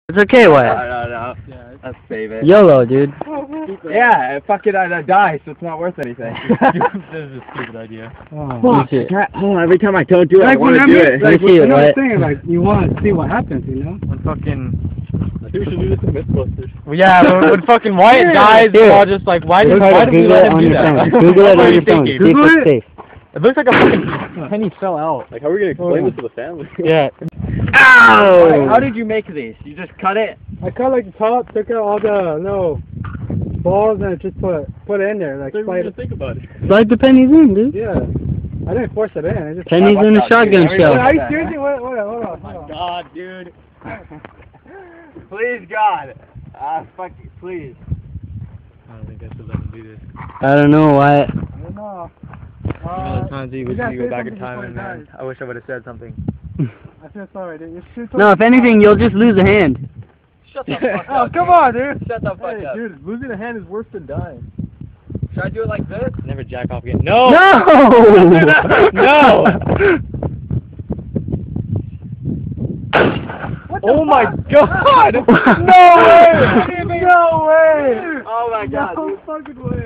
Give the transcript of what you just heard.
It's okay, Wyatt. No. Yeah, let's save it. YOLO, dude. Yeah, fucking I die, so it's not worth anything. This is a stupid idea. Fuck. Every time I don't do it, I want to do it. Let me see it, Wyatt. Like, you want to see what happens, you know? When fucking... I think we should do this in Mythbusters. Well, yeah, when fucking Wyatt dies, we're all just like, why did we let him do that? Google it on your phone. See if it's safe. It looks like a fucking penny fell out. Like, how are we going to explain this to the family? Yeah. Ow! How did you make these? You just cut it? I cut like the top, took out all the balls, and just put it in there. Like, So we're going to think about it. Slide the pennies in, dude. Yeah. I didn't force it in. I just Pennies in a shotgun shell. Are you seriously? Hold on. Oh my god, dude. Please, God. Fuck you, please. I don't think I should let him do this. I don't know, Wyatt. I don't know. Times you wish you could go back in time, and man, I wish I would have said something. I feel sorry, dude. No, if anything, you'll just lose a hand. Shut the fuck Oh, up. come on, dude. Shut the fuck up. Dude, losing a hand is worse than dying. Should I do it like this? Never jack off again. No! No! No! Oh my god! No way! No way! Oh my god. No fucking way!